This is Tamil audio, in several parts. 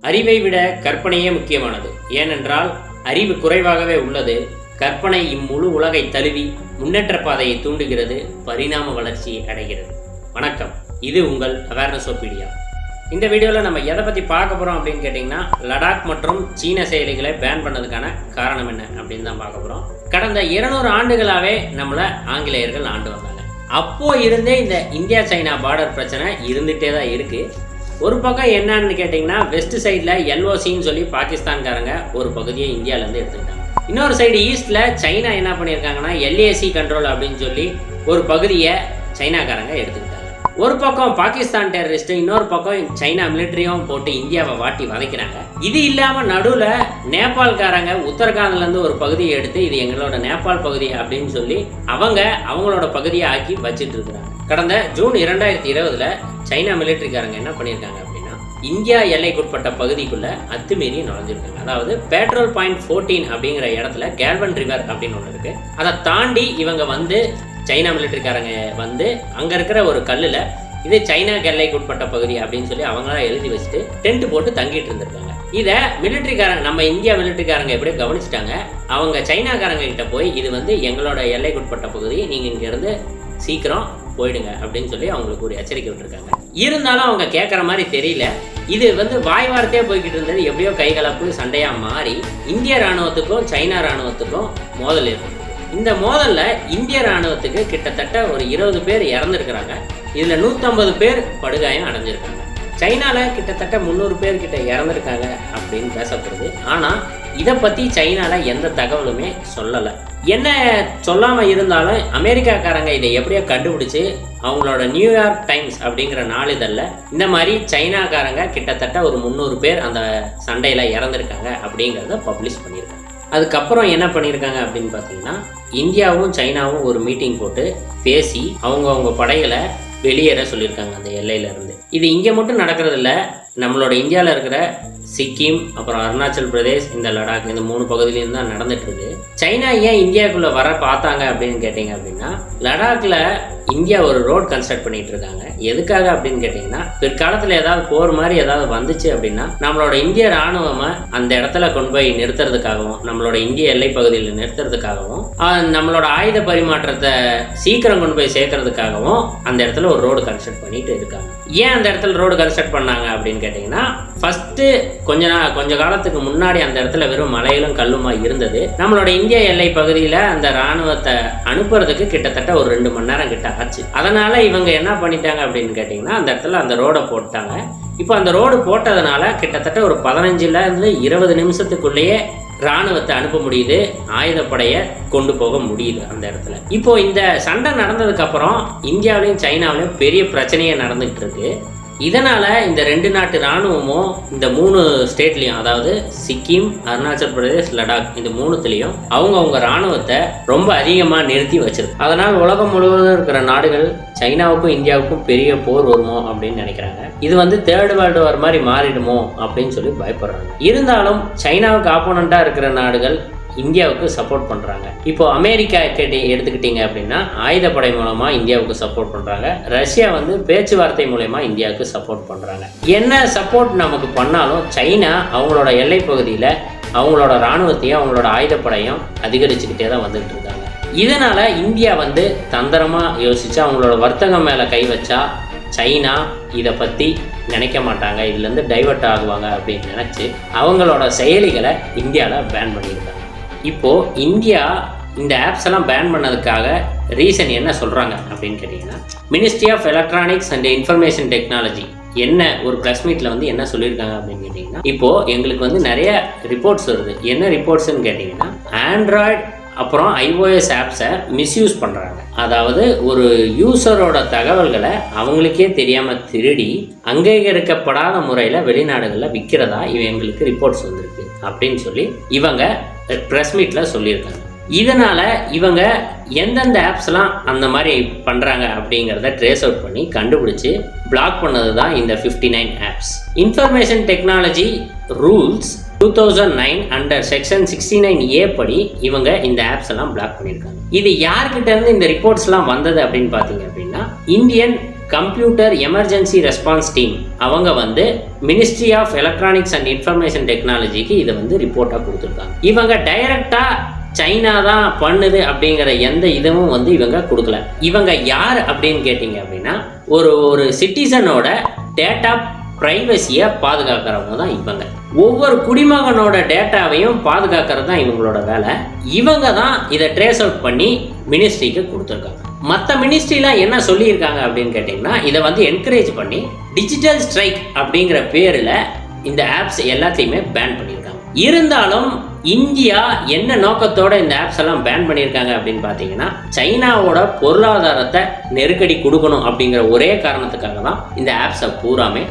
அறிவை விட கற்பனையே முக்கியமானது. ஏனென்றால் அறிவு குறைவாகவே உள்ளது. கற்பனை இம்முழு உலகை தழுவி முன்னேற்ற பாதையை தூண்டுகிறது, பரிணாம வளர்ச்சியை அடைகிறது. வணக்கம், இது உங்கள் அவேர்னஸோபீடியா. இந்த வீடியோவில் நம்ம எதை பற்றி பார்க்க போகிறோம் அப்படின்னு கேட்டிங்கன்னா, லடாக் மற்றும் சீன செயலிகளை பேன் பண்ணதுக்கான காரணம் என்ன அப்படின்னு தான் பார்க்க போகிறோம். கடந்த 200 ஆண்டுகளாகவே நம்மளை ஆங்கிலேயர்கள் ஆண்டு வந்தாங்க. அப்போது இருந்தே இந்த இந்தியா சைனா பார்டர் பிரச்சனை இருந்துகிட்டே தான் இருக்குது. ஒரு பக்கம் என்னன்னு கேட்டிங்கன்னா, வெஸ்ட் சைடில் எல்ஓசின்னு சொல்லி பாகிஸ்தான்காரங்க ஒரு பகுதியை இந்தியாவிலேருந்து எடுத்துக்கிட்டாங்க. இன்னொரு சைடு ஈஸ்டில் சைனா என்ன பண்ணியிருக்காங்கன்னா, எல்ஏசி கண்ட்ரோல் அப்படின்னு சொல்லி ஒரு பகுதியை சைனாக்காரங்க எடுத்துக்கிட்டாங்க. ஒரு பக்கம் பாகிஸ்தான் டெரரிஸ்ட், இன்னொரு பக்கம் சைனா மிலிட்டரியும் போட்டு இந்தியாவை வாட்டி வதைக்கிறாங்க. இது இல்லாமல் நடுவில் நேபாள்காரங்க உத்தரகாண்ட்லேருந்து ஒரு பகுதியை எடுத்து இது எங்களோட நேபாள் பகுதி அப்படின்னு சொல்லி அவங்களோட பகுதியை ஆக்கி வச்சுட்டு இருக்கிறாங்க. கடந்த ஜூன் 2020 சைனா மிலிட்டரிக்காரங்க என்ன பண்ணியிருக்காங்க அப்படின்னா, இந்தியா எல்லைக்குட்பட்ட பகுதிக்குள்ள அத்துமீறி நுழைஞ்சிருக்காங்க. அதாவது பெட்ரோல் பாயிண்ட் 14 அப்படிங்கிற இடத்துல கேல்வன் ரிவர் அப்படின்னு ஒன்று இருக்கு. அதை தாண்டி இவங்க சைனா மிலிட்டரிக்காரங்க அங்கே இருக்கிற ஒரு கல்லில் இது சைனா எல்லைக்குட்பட்ட பகுதி அப்படின்னு சொல்லி அவங்களாம் எழுதி வச்சுட்டு டென்ட் போட்டு தங்கிட்டு இருந்திருக்காங்க. இதை மிலிட்டரிக்காரங்க, நம்ம இந்தியா மிலிட்டரிக்காரங்க எப்படி கவனிச்சிட்டாங்க, அவங்க சைனாக்காரங்க கிட்ட போய் இது எங்களோட எல்லைக்குட்பட்ட பகுதி, நீங்கள் இங்கேருந்து சீக்கிரம் போயிடுங்க அப்படின்னு சொல்லி அவங்களுக்கு ஒரு எச்சரிக்கை விட்டுருக்காங்க. இருந்தாலும் அவங்க கேட்குற மாதிரி தெரியல. இது வாய் வார்த்தையே போய்கிட்டு இருந்தது. எப்படியோ கைகலப்பு சண்டையாக மாறி இந்திய இராணுவத்துக்கும் சைனா இராணுவத்துக்கும் மோதல் ஏற்படும். இந்த மோதலில் இந்திய இராணுவத்துக்கு கிட்டத்தட்ட ஒரு 20 பேர் இறந்துருக்கிறாங்க. இதில் 150 பேர் படுகாயம் அடைஞ்சிருக்காங்க. சைனாவில் கிட்டத்தட்ட 300 பேர் கிட்ட இறந்துருக்காங்க அப்படின்னு பேசப்படுது. ஆனால் இதை பற்றி சைனாவில் எந்த தகவலுமே சொல்லலை. என்ன சொல்லாமல் இருந்தாலும் அமெரிக்காக்காரங்க இதை எப்படியோ கண்டுபிடிச்சி அவங்களோட நியூயார்க் டைம்ஸ் அப்படிங்கிற நாளிதழில் இந்த மாதிரி சைனாக்காரங்க கிட்டத்தட்ட ஒரு 300 பேர் அந்த சண்டையில் இறந்துருக்காங்க அப்படிங்கிறத பப்ளிஷ் பண்ணியிருக்காங்க. அதுக்கப்புறம் என்ன பண்ணியிருக்காங்க அப்படின்னு பார்த்தீங்கன்னா, இந்தியாவும் சைனாவும் ஒரு மீட்டிங் போட்டு பேசி அவங்க படைகளை வெளியேற சொல்லியிருக்காங்க அந்த எல்லையிலேருந்து. இது இங்கே மட்டும் நடக்கிறதில்ல, நம்மளோட இந்தியாவில் இருக்கிற சிக்கிம், அப்புறம் அருணாச்சல் பிரதேஷ், இந்த லடாக், இந்த 3 பகுதியிலையும் தான் நடந்துட்டுருக்கு. சைனா ஏன் இந்தியாவுக்குள்ளே வர பார்த்தாங்க அப்படின்னு கேட்டிங்க அப்படின்னா, லடாக்கில் இந்தியா ஒரு ரோட் கன்ஸ்ட்ரக்ட் பண்ணிகிட்டு இருக்காங்க. எதுக்காக அப்படின்னு கேட்டிங்கன்னா, பிற்காலத்தில் ஏதாவது போர் மாதிரி ஏதாவது வந்துச்சு அப்படின்னா நம்மளோட இந்திய இராணுவமாக அந்த இடத்துல கொண்டு போய் நிறுத்துறதுக்காகவும், நம்மளோட இந்திய எல்லை பகுதியில் நிறுத்துறதுக்காகவும், நம்மளோட ஆயுத பரிமாற்றத்தை சீக்கிரம் கொண்டு போய் சேர்க்கறதுக்காகவும் அந்த இடத்துல ஒரு ரோடு கன்ஸ்ட்ரக்ட் பண்ணிட்டு இருக்காங்க. ஏன் அந்த இடத்துல ரோடு கன்ஸ்ட்ரக்ட் பண்ணாங்க அப்படின்னு கேட்டிங்கன்னா, ஃபஸ்ட்டு கொஞ்ச காலத்துக்கு முன்னாடி அந்த இடத்துல வெறும் மலையிலும் கல்லுமா இருந்தது. நம்மளோட இந்திய எல்லை பகுதியில் அந்த இராணுவத்தை அனுப்புறதுக்கு கிட்டத்தட்ட ஒரு 2 மணி நேரம் கிட்ட ஆச்சு. அதனால இவங்க என்ன பண்ணிட்டாங்க அப்படின்னு கேட்டிங்கன்னா, அந்த இடத்துல அந்த ரோடை போட்டாங்க. இப்போ அந்த ரோடு போட்டதுனால கிட்டத்தட்ட ஒரு 15 to 20 நிமிஷத்துக்குள்ளேயே இராணுவத்தை அனுப்ப முடியுது, ஆயுதப்படையை கொண்டு போக முடியுது அந்த இடத்துல. இப்போ இந்த சண்டை நடந்ததுக்கு அப்புறம் இந்தியாவிலையும் சைனாவிலையும் பெரிய பிரச்சனையே நடந்துகிட்டு இருக்கு. இதனால இந்த 2 நாட்டு இராணுவமும் இந்த 3 ஸ்டேட்லையும், அதாவது சிக்கிம், அருணாச்சல் பிரதேஷ், லடாக், இந்த 3த்துலையும் அவங்க இராணுவத்தை ரொம்ப அதிகமாக நிறுத்தி வச்சிருக்கு. அதனால் உலகம் முழுவதும் இருக்கிற நாடுகள் சைனாவுக்கும் இந்தியாவுக்கும் பெரிய போர் வருமோ அப்படின்னு நினைக்கிறாங்க. இது 3rd வேர்ல்டு வார் மாதிரி மாறிடுமோ அப்படின்னு சொல்லி பயப்படுறாங்க. இருந்தாலும் சைனாவுக்கு ஆப்போனண்ட்டாக இருக்கிற நாடுகள் இந்தியாவுக்கு சப்போர்ட் பண்ணுறாங்க. இப்போ அமெரிக்கா எடுத்துக்கிட்டீங்க அப்படின்னா ஆயுதப்படை மூலமாக இந்தியாவுக்கு சப்போர்ட் பண்ணுறாங்க. ரஷ்யா பேச்சுவார்த்தை மூலமா இந்தியாவுக்கு சப்போர்ட் பண்ணுறாங்க. என்ன சப்போர்ட் நமக்கு பண்ணாலும் சைனா அவங்களோட எல்லை பகுதியில் அவங்களோட இராணுவத்தையும் அவங்களோட ஆயுதப்படையும் அதிகரிச்சுக்கிட்டே தான் வந்துட்டு இருக்காங்க. இதனால் இந்தியா தந்திரமாக யோசிச்சு அவங்களோட வர்த்தகம் மேலே கை வச்சா சைனா இதை பற்றி நினைக்க மாட்டாங்க, இதுலேருந்து டைவர்ட் ஆகுவாங்க அப்படின்னு நினச்சி அவங்களோட செயலிகளை இந்தியாவில் பேன் பண்ணியிருக்காங்க. இப்போது இந்தியா இந்த ஆப்ஸ் எல்லாம் பேன் பண்ணதுக்காக ரீசன் என்ன சொல்கிறாங்க அப்படின்னு கேட்டிங்கன்னா, ministry of electronics and information technology என்ன ஒரு ப்ரெஸ் மீட்டில் என்ன சொல்லியிருக்காங்க அப்படின்னு கேட்டிங்கன்னா, இப்போது எங்களுக்கு நிறைய ரிப்போர்ட்ஸ் வருது. என்ன ரிப்போர்ட்ஸ்ன்னு கேட்டிங்கன்னா, ஆண்ட்ராய்டு அப்புறம் iOS ஆப்ஸை மிஸ்யூஸ் பண்ணுறாங்க. அதாவது ஒரு யூசரோட தகவல்களை அவங்களுக்கே தெரியாமல் திருடி அங்கீகரிக்கப்படாத முறையில் வெளிநாடுகளில் விற்கிறதா எங்களுக்கு ரிப்போர்ட்ஸ் வந்திருக்கு அப்படின்னு சொல்லி இவங்க ப்ரெஸ் மீட்டில் சொல்லியிருக்காங்க. இதனால் இவங்க எந்தெந்த ஆப்ஸ்லாம் அந்த மாதிரி பண்ணுறாங்க அப்படிங்கிறத ட்ரேஸ் அவுட் பண்ணி கண்டுபிடிச்சி பிளாக் பண்ணது தான் இந்த 59 apps. Information technology rules 2009 under section 69A படி இவங்க இந்த ஆப்ஸ் எல்லாம் பிளாக் பண்ணியிருக்காங்க. இது யார்கிட்ட இருந்து இந்த ரிப்போர்ட்ஸ்லாம் வந்தது அப்படின்னு பார்த்தீங்க அப்படின்னா, Indian computer emergency response team அவங்க வந்து ministry of electronics and information டெக்னாலஜிக்கு இதை வந்து ரிப்போர்ட்டாக கொடுத்துருக்காங்க. இவங்க டைரக்டாக சைனா தான் பண்ணுது அப்படிங்கிற எந்த இதுவும் வந்து இவங்க கொடுக்கல. இவங்க யார் அப்படின்னு கேட்டிங்க அப்படின்னா ஒரு சிட்டிசனோட டேட்டா ப்ரைவசியை பாதுகாக்கிறவங்க தான் இவங்க. ஒவ்வொரு குடிமகனோட டேட்டாவையும் பாதுகாக்கிறது தான் இவங்களோட வேலை. இவங்க தான் இதை ட்ரேஸ் அவுட் பண்ணி மினிஸ்ட்ரிக்கு கொடுத்துருக்காங்க. மற்ற மினிஸ்ட்ரிலாம் என்ன சொல்லியிருக்காங்க அப்படின்னு கேட்டிங்கன்னா இதை வந்து என்கரேஜ் பண்ணி டிஜிட்டல் ஸ்ட்ரைக் அப்படிங்கிற பேரில் இந்த ஆப்ஸ் எல்லாத்தையுமே பேன் பண்ணியிருக்காங்க. இருந்தாலும் இந்தியா என்ன நோக்கத்தோட இந்த ஆப்ஸ் எல்லாம் பேன் பண்ணியிருக்காங்க அப்படின்னு பார்த்தீங்கன்னா சைனாவோட பொருளாதாரத்தை நெருக்கடி கொடுக்கணும் அப்படிங்கிற ஒரே காரணத்துக்காக தான் இந்த ஆப்ஸை பூராமே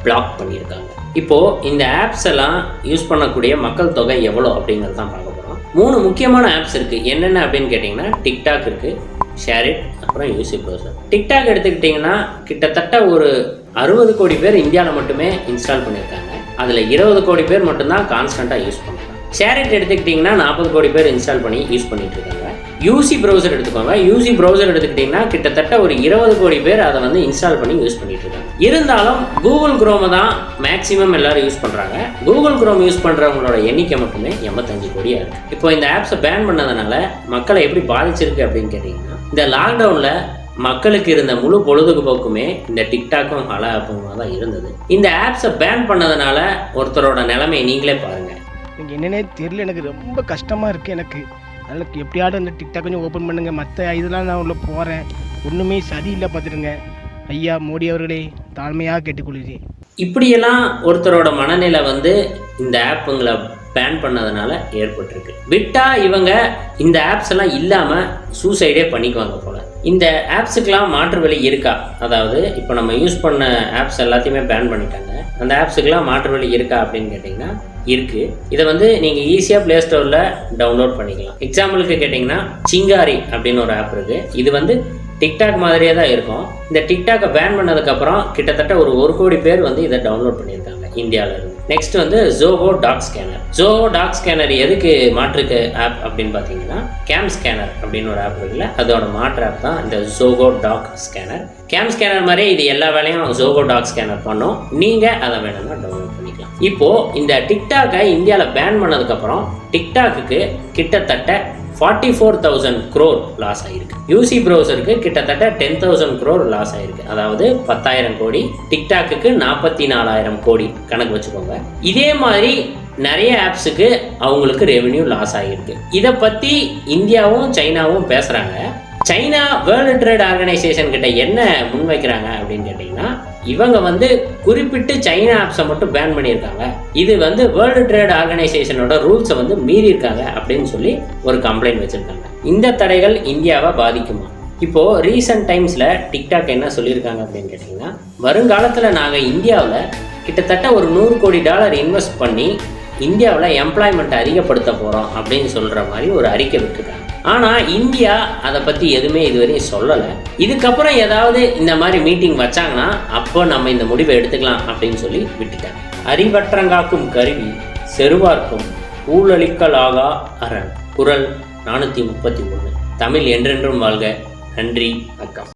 பிளாக் பண்ணியிருக்காங்க. இப்போது இந்த ஆப்ஸ் எல்லாம் யூஸ் பண்ணக்கூடிய மக்கள் தொகை எவ்வளோ அப்படிங்கிறது தான் பார்க்க போகிறோம். 3 முக்கியமான ஆப்ஸ் இருக்குது. என்னென்ன அப்படின்னு கேட்டிங்கன்னா டிக்டாக் இருக்குது, ஷேரிட், அப்புறம் யூசி ப்ரௌசர். டிக்டாக் எடுத்துக்கிட்டிங்கன்னா கிட்டத்தட்ட ஒரு 60 கோடி பேர் இந்தியாவில் மட்டுமே இன்ஸ்டால் பண்ணியிருக்காங்க. அதில் 20 கோடி பேர் மட்டும்தான் கான்ஸ்டண்ட்டாக யூஸ் பண்ணுறாங்க. ஷேரிட் எடுத்துக்கிட்டிங்கன்னா 40 கோடி பேர் இன்ஸ்டால் பண்ணி யூஸ் பண்ணிட்டு இருக்காங்க. யூசி ப்ரௌசர் எடுத்துக்கோங்க. யூசி ப்ரௌசர் எடுத்துக்கிட்டிங்கன்னா கிட்டத்தட்ட ஒரு 20 கோடி பேர் அதை வந்து இன்ஸ்டால் பண்ணி யூஸ் பண்ணிட்டு இருக்காங்க. இருந்தாலும் கூகுள் குரோமை தான் மேக்ஸிமம் எல்லாரும் யூஸ் பண்ணுறாங்க. கூகுள் குரோம் யூஸ் பண்ணுறவங்களோட எண்ணிக்கை மட்டுமே 85 கோடியாக இருக்குது. இப்போ இந்த ஆப்ஸை பேன் பண்ணதுனால மக்களை எப்படி பாதிச்சிருக்கு அப்படின்னு கேட்டிங்கன்னா இந்த லாக்டவுனில் மக்களுக்கு இருந்த முழு பொழுதுபோக்குமே இந்த டிக்டாக்கும் ஹலோ ஆப்புமாக தான் இருந்தது. இந்த ஆப்ஸை பேன் பண்ணதுனால ஒருத்தரோட நிலைமை நீங்களே பாருங்கள். எனக்கு என்னென்னே தெரியல, எனக்கு ரொம்ப கஷ்டமாக இருக்குது. எனக்கு அதில் எப்படியாவது இந்த டிக்டாக் கொஞ்சம் ஓப்பன் பண்ணுங்கள். மற்ற இதெல்லாம் நான் உள்ள போகிறேன், ஒன்றுமே சரியில்லை பார்த்துடுங்க. ஐயா மோடி அவர்களே தாழ்மையாக கேட்டுக்கொள்கிறேன். இப்படியெல்லாம் ஒருத்தரோட மனநிலை வந்து இந்த ஆப்புங்களை பேன் பண்ணதுனால ஏற்பட்டிருக்கு. விட்டா இவங்க இந்த ஆப்ஸ் எல்லாம் இல்லாமல் சூசைடே பண்ணிக்குவாங்க போல. இந்த ஆப்ஸுக்கெல்லாம் மாற்று வழி இருக்கா? அதாவது இப்போ நம்ம யூஸ் பண்ண ஆப்ஸ் எல்லாத்தையுமே பேன் பண்ணிட்டாங்க. அந்த ஆப்ஸுக்கெல்லாம் மாற்று வழி இருக்கா அப்படின்னு கேட்டிங்கன்னா இருக்குது. இதை வந்து நீங்கள் ஈஸியாக ப்ளே ஸ்டோரில் டவுன்லோட் பண்ணிக்கலாம். எக்ஸாம்பிளுக்கு கேட்டிங்கன்னா சிங்காரி அப்படின்னு ஒரு ஆப் இருக்குது. இது வந்து டிக்டாக் மாதிரியே தான் இருக்கும். இந்த டிக்டாக்கை பேன் பண்ணதுக்கப்புறம் கிட்டத்தட்ட ஒரு 1 கோடி பேர் வந்து இதை டவுன்லோட் பண்ணியிருக்காங்க இந்தியாவில் இருந்து. நெக்ஸ்ட் வந்து Zoho doc scanner. Zoho doc scanner எதுக்கு மாற்றுக்கு ஆப் அப்படின்னு பார்த்தீங்கன்னா கேம் ஸ்கேனர் அப்படின்னு ஒரு ஆப் இருக்குல்ல, அதோட மாற்று ஆப் தான் இந்த Zoho doc scanner. CamScanner மாதிரியே இது எல்லா வேலையும் ஜோகோ டாக் ஸ்கேனர் பண்ணும். நீங்கள் அதை வேணும்னா டவுன்லோட் பண்ணிக்கலாம். இப்போது இந்த டிக்டாக்கை இந்தியாவில் பேன் பண்ணதுக்கப்புறம் டிக்டாக்கு கிட்டத்தட்ட 44,000 crore லாஸ் ஆகிருக்கு. யூசி ப்ரௌசருக்கு கிட்டத்தட்ட 10,000 crore லாஸ் ஆகிருக்கு. அதாவது 10,000 கோடி. டிக்டாக்கு 44,000 கோடி கணக்கு வச்சுக்கோங்க. இதே மாதிரி நிறைய ஆப்ஸுக்கு அவங்களுக்கு ரெவென்யூ லாஸ் ஆகிருக்கு. இதை பற்றி இந்தியாவும் சைனாவும் பேசுகிறாங்க. சைனா வேர்ல்டு ட்ரேட் ஆர்கனைசேஷன் கிட்ட என்ன முன்வைக்கிறாங்க அப்படின்னு கேட்டிங்கன்னா இவங்க வந்து குறிப்பிட்டு சைனா ஆப்ஸை மட்டும் பேன் பண்ணியிருக்காங்க. இது வந்து வேர்ல்டு ட்ரேட் ஆர்கனைசேஷனோட ரூல்ஸை வந்து மீறி இருக்காங்க அப்படின்னு சொல்லி ஒரு கம்ப்ளைண்ட் வச்சுருக்காங்க. இந்த தடைகள் இந்தியாவை பாதிக்குமா? இப்போது ரீசன்ட் டைம்ஸில் டிக்டாக் என்ன சொல்லியிருக்காங்க அப்படின்னு கேட்டிங்கன்னா வருங்காலத்தில் நாங்கள் இந்தியாவில் கிட்டத்தட்ட ஒரு $100 கோடி இன்வெஸ்ட் பண்ணி இந்தியாவில் எம்ப்ளாய்மெண்ட்டை அதிகப்படுத்த போகிறோம் அப்படின்னு சொல்கிற மாதிரி ஒரு அறிக்கை விட்டுருக்காங்க. ஆனால் இந்தியா அதை பற்றி எதுவுமே இதுவரையும் சொல்லலை. இதுக்கப்புறம் ஏதாவது இந்த மாதிரி மீட்டிங் வச்சாங்கன்னா அப்போ நம்ம இந்த முடிவை எடுத்துக்கலாம் அப்படின்னு சொல்லி விட்டுட்டாங்க. அறிவற்றங்காக்கும் கருவி செருவார்க்கும் ஊழலிக்கலாகா அரண். குறள் 431. தமிழ் என்றென்றும் வாழ்க. நன்றி, வணக்கம்.